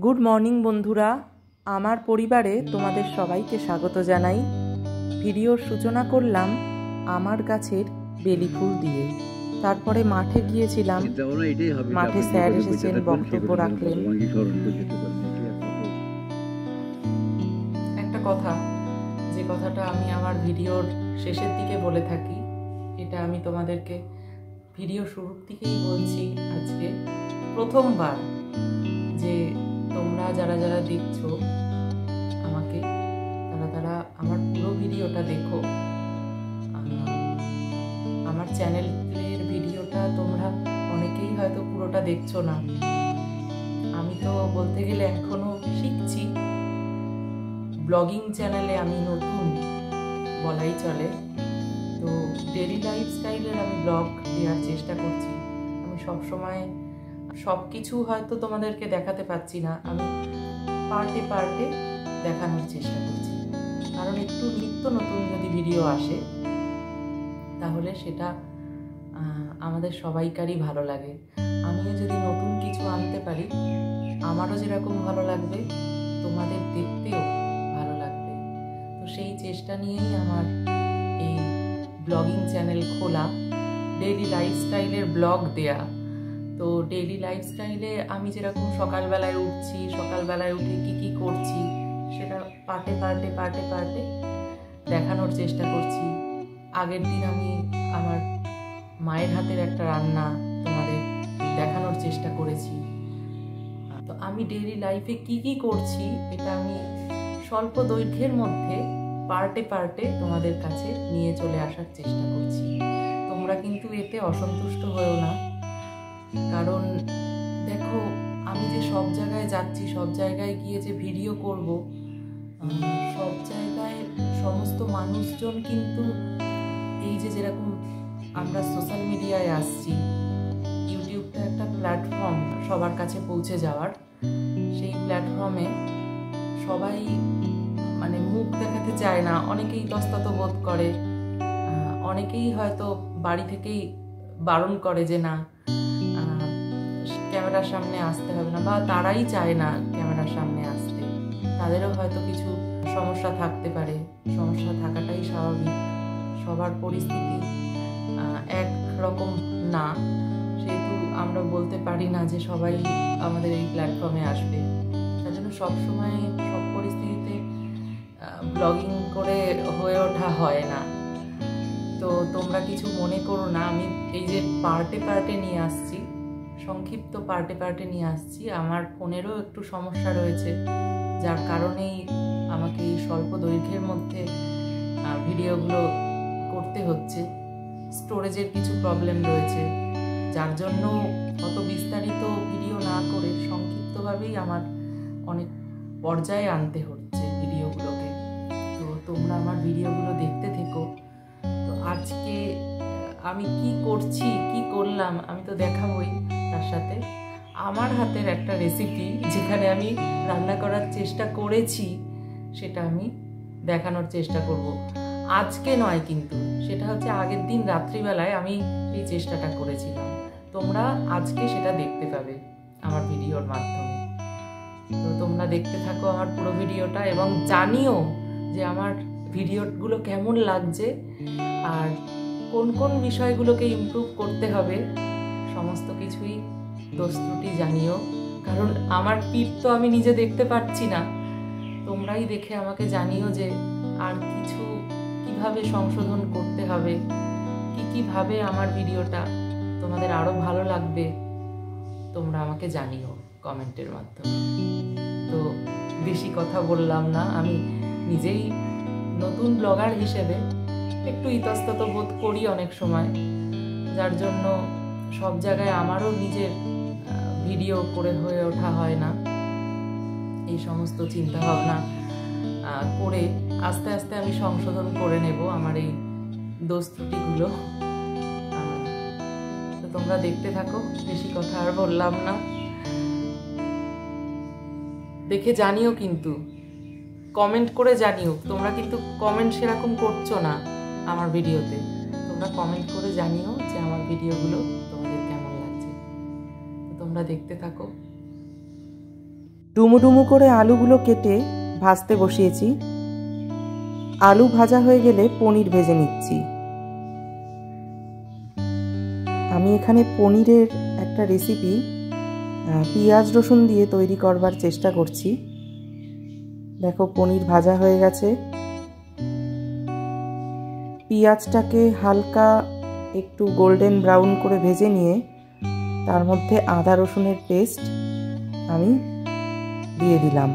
Good morning বন্ধুরা, আমার পরিবারে তোমাদের সবাইকে স্বাগত জানাই। ভিডিওর সূচনা করলাম আমার গাছের বেলি ফুল দিয়ে। তারপরে মাঠে গিয়েছিলাম, মাঠে স্যার এসেছেন, বক্তব্য রাখলেন। একটা কথা, যে কথাটা আমি আমার ভিডিওর শেষের দিকে বলে থাকি, এটা আমি তোমাদেরকে ভিডিও শুরুর দিকেই বলছি আজকে প্রথমবার, যে তোমরা যারা যারা দেখছো আমাকে, তারা আমার পুরো ভিডিওটা দেখো। আমার চ্যানেলের ভিডিওটা তোমরা অনেকেই হয়তো পুরোটা দেখছো না। আমি তো বলতে গেলে এখনো শিখছি, ব্লগিং চ্যানেলে আমি নতুন বলাই চলে। তো ডেইলি লাইফস্টাইলের আমি ব্লগ দেওয়ার চেষ্টা করছি। আমি সবসময় সব কিছু হয়তো তোমাদেরকে দেখাতে পারছি না, আমি পার্টে পার্টে দেখানোর চেষ্টা করছি। কারণ একটু নিত্য নতুন যদি ভিডিও আসে তাহলে সেটা আমাদের সবাইকারই ভালো লাগে। আমিও যদি নতুন কিছু আনতে পারি, আমারও যেরকম ভালো লাগবে, তোমাদের দেখতেও ভালো লাগবে। তো সেই চেষ্টা নিয়েই আমার এই ব্লগিং চ্যানেল খোলা, ডেইলি লাইফস্টাইলের ব্লগ দেয়া। তো ডেইলি লাইফস্টাইলে আমি যেরকম সকালবেলায় উঠছি, সকালবেলায় উঠে কি করছি, সেটা পার্টে পার্টে পার্টে পার্টে দেখানোর চেষ্টা করছি। আগের দিন আমি আমার মায়ের হাতের একটা রান্না তোমাদের দেখানোর চেষ্টা করেছি। তো আমি ডেইলি লাইফে কি করছি, এটা আমি স্বল্প দৈর্ঘ্যের মধ্যে পার্টে পার্টে তোমাদের কাছে নিয়ে চলে আসার চেষ্টা করছি। তোমরা কিন্তু এতে অসন্তুষ্ট হয়েও না, কারণ দেখো, আমি যে সব জায়গায় যাচ্ছি, সব জায়গায় গিয়ে যে ভিডিও করব, সব জায়গায় সমস্ত মানুষজন কিন্তু এই যে যেরকম আমরা সোশ্যাল মিডিয়ায় আসছি, ইউটিউবটা একটা প্ল্যাটফর্ম সবার কাছে পৌঁছে যাওয়ার। সেই প্ল্যাটফর্মে সবাই মানে মুখ দেখাতে চায় না, অনেকেই ইতস্তত বোধ করে, অনেকেই হয়তো বাড়ি থেকেই বারণ করে যে না, ক্যামেরার সামনে আসতে হবে না, বা তারাই চায় না ক্যামেরার সামনে আসতে। তাদেরও হয়তো কিছু সমস্যা থাকতে পারে, সমস্যা থাকাটাই স্বাভাবিক। সবার পরিস্থিতি এক রকম না, সেহেতু আমরা বলতে পারি না যে সবাই আমাদের এই প্ল্যাটফর্মে আসবে। তার জন্য সবসময় সব পরিস্থিতিতে ব্লগিং করে হয়ে ওঠা হয় না। তো তোমরা কিছু মনে করো না, আমি এই যে পার্টে পার্টে নিয়ে আসছি, সংক্ষিপ্ত পার্টে পার্টে নিয়ে আসছি। আমার ফোনেরও একটু সমস্যা রয়েছে, যার কারণেই আমাকে এই স্বল্প দৈর্ঘ্যের মধ্যে ভিডিওগুলো করতে হচ্ছে। স্টোরেজের কিছু প্রবলেম রয়েছে, যার জন্য অত বিস্তারিত ভিডিও না করে সংক্ষিপ্তভাবেই আমার অনেক পর্যায়ে আনতে হচ্ছে ভিডিওগুলোকে। তো তোমরা আমার ভিডিওগুলো দেখতে থেকো। তো আজকে আমি কি করছি, কি করলাম আমি তো দেখাবই, তার সাথে আমার হাতের একটা রেসিপি যেখানে আমি রান্না করার চেষ্টা করেছি, সেটা আমি দেখানোর চেষ্টা করব। আজকে নয় কিন্তু, সেটা হচ্ছে আগের দিন রাত্রিবেলায় আমি এই চেষ্টাটা করেছিলাম। তোমরা আজকে সেটা দেখতে পাবে আমার ভিডিওর মাধ্যমে। তো তোমরা দেখতে থাকো আমার পুরো ভিডিওটা, এবং জানিও যে আমার ভিডিওগুলো কেমন লাগছে আর কোন কোন বিষয়গুলোকে ইমপ্রুভ করতে হবে। সমস্ত কিছুই দোষ ত্রুটি জানিও, কারণ আমার পিঠ তো আমি নিজে দেখতে পাচ্ছি না। তোমরাই দেখে আমাকে জানিও যে আর কিছু কিভাবে সংশোধন করতে হবে, কিভাবে আমার ভিডিওটা তোমাদের আরো ভালো লাগবে, তোমরা আমাকে জানিও কমেন্টের মাধ্যমে। তো বেশি কথা বললাম না, আমি নিজেই নতুন ব্লগার হিসেবে একটু ইতস্তত বোধ করি অনেক সময়, যার জন্য সব জায়গায় আমারও নিজের ভিডিও করে হয়ে ওঠা হয় না। এই সমস্ত চিন্তা ভাবনা করে আস্তে আস্তে আমি সংশোধন করে নেব আমার এই দোষ ত্রুটিগুলো। তো তোমরা দেখতে থাকো, বেশি কথা আর বললাম না। দেখে জানিও, কিন্তু কমেন্ট করে জানিও। তোমরা কিন্তু কমেন্ট সেরকম করছো না আমার ভিডিওতে। তোমরা কমেন্ট করে জানিও যে আমার ভিডিওগুলো তোমাদের কেমন লাগছে। তো তোমরা দেখতে থাকো। ডুমু ডুমু করে আলুগুলো কেটে ভাজতে বসিয়েছি। আলু ভাজা হয়ে গেলে পনির ভেজে নিচ্ছি। আমি এখানে পনিরের একটা রেসিপি পেঁয়াজ রসুন দিয়ে তৈরি করবার চেষ্টা করছি। দেখো পনির ভাজা হয়ে গেছে। পেঁয়াজটাকে হালকা একটু গোল্ডেন ব্রাউন করে ভেজে নিয়ে তার মধ্যে আদা রসুনের পেস্ট আমি দিয়ে দিলাম।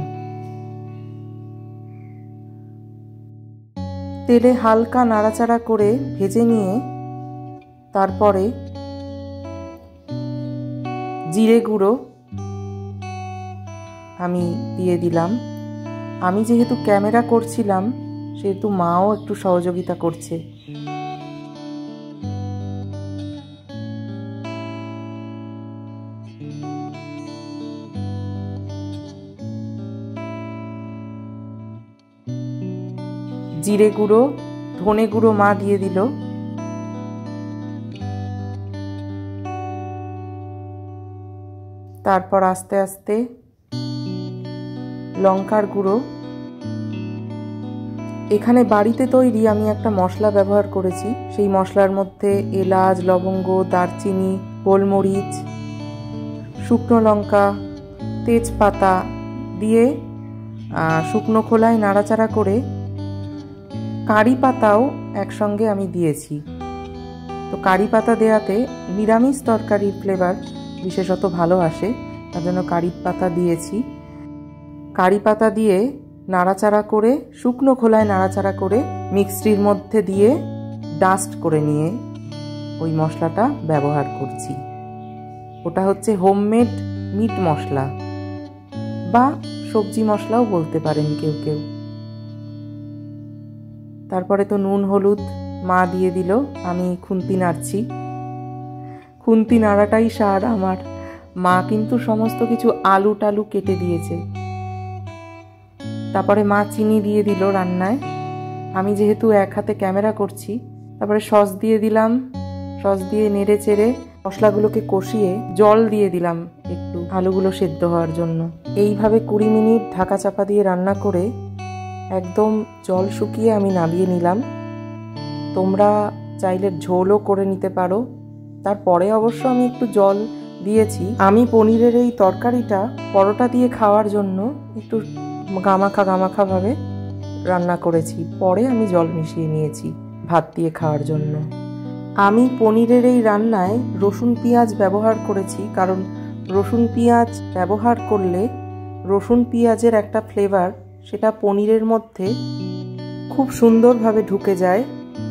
তেলে হালকা নাড়াচাড়া করে ভেজে নিয়ে তারপরে জিরে গুঁড়ো আমি দিয়ে দিলাম। আমি যেহেতু ক্যামেরা করছিলাম সেহেতু মাও একটু সহযোগিতা করছে। জিরে গুঁড়ো, ধনে গুঁড়ো মা দিয়ে দিল। তারপর আস্তে আস্তে লঙ্কার গুঁড়ো। এখানে বাড়িতে তৈরি আমি একটা মশলা ব্যবহার করেছি। সেই মশলার মধ্যে এলাচ, লবঙ্গ, দারচিনি, গোলমরিচ, শুকনো লঙ্কা, তেজপাতা দিয়ে শুকনো খোলায় নাড়াচাড়া করে কারি পাতাও একসঙ্গে আমি দিয়েছি। তো কারি পাতা দেওয়াতে নিরামিষ তরকারির ফ্লেভার বিশেষত ভালো আসে, তার জন্য কারি পাতা দিয়েছি। কারি পাতা দিয়ে নাড়াচাড়া করে শুকনো খোলায় নাড়াচাড়া করে মিক্সির মধ্যে দিয়ে ডাস্ট করে নিয়ে ওই মশলাটা ব্যবহার করছি। ওটা হচ্ছে হোমমেড মিট মশলা বা সবজি মশলাও বলতে পারেন কেউ কেউ। তারপরে তো নুন হলুদ মা দিয়ে দিল। আমি খুন্তি নাড়ছি। খুন্তি নাড়াটাই সার আমার। মা কিন্তু সমস্ত কিছু আলু টালু কেটে দিয়েছে। তারপরে মা চিনি দিয়ে দিল রান্নায়। আমি যেহেতু এক হাতে ক্যামেরা করছি, তারপরে সস দিয়ে দিলাম। সস দিয়ে নেড়ে চেড়ে মশলাগুলোকে কষিয়ে জল দিয়ে দিলাম একটু, আলুগুলো সেদ্ধ হওয়ার জন্য। এইভাবে 20 মিনিট ঢাকা চাপা দিয়ে রান্না করে একদম জল শুকিয়ে আমি নামিয়ে নিলাম। তোমরা চাইলে ঝোলও করে নিতে পারো। তারপরে অবশ্য আমি একটু জল দিয়েছি। আমি পনিরের এই তরকারিটা পরোটা দিয়ে খাওয়ার জন্য একটু গামাখা ভাবে রান্না করেছি। পরে আমি জল মিশিয়ে নিয়েছি ভাত দিয়ে খাওয়ার জন্য। আমি পনিরের এই রান্নায় রসুন পেঁয়াজ ব্যবহার করেছি, কারণ রসুন পেঁয়াজ ব্যবহার করলে রসুন পেঁয়াজের একটা ফ্লেভার সেটা পনিরের মধ্যে খুব সুন্দরভাবে ঢুকে যায়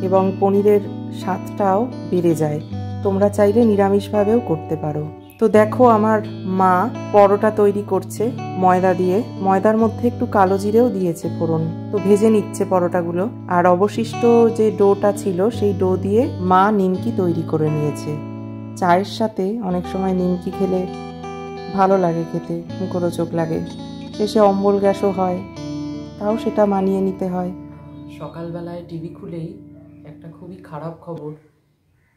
এবং পনিরের স্বাদটাও বেড়ে যায়। তোমরা চাইলে নিরামিষভাবেও করতে পারো। তো দেখো আমার মা পরোটা তৈরি করছে ময়দা দিয়ে। ময়দার মধ্যে একটু কালো জিরেও দিয়েছে ফোড়ন। তো ভেজে নিচ্ছে পরোটাগুলো। আর অবশিষ্ট যে ডোটা ছিল সেই ডো দিয়ে মা নিমকি তৈরি করে নিয়েছে। চায়ের সাথে অনেক সময় নিমকি খেলে ভালো লাগে, খেতে মুখরোচক লাগে। শেষে অম্বল গ্যাসও হয়, তাও সেটা মানিয়ে নিতে হয়। সকালবেলায় টিভি খুলেই একটা খুবই খারাপ খবর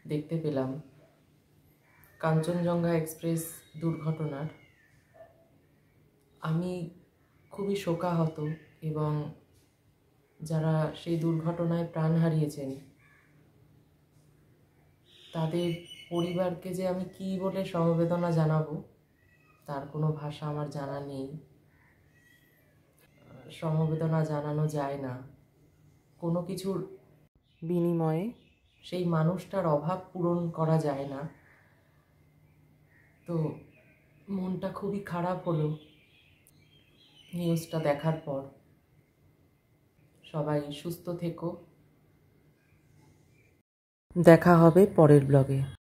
দেখতে পেলাম, কাঞ্চনজঙ্ঘা এক্সপ্রেস দুর্ঘটনার। আমি খুবই শোকাহত এবং যারা সেই দুর্ঘটনায় প্রাণ হারিয়েছেন তাদের পরিবারকে যে আমি কী বলে সমবেদনা জানাবো তার কোনো ভাষা আমার জানা নেই। সমবেদনা জানানো যায় না। কোনো কিছুর বিনিময়ে সেই মানুষটার অভাব পূরণ করা যায় না। তো মনটা খুবই খারাপ হলো নিউজটা দেখার পর। সবাই সুস্থ থেকো। দেখা হবে পরের ব্লগে।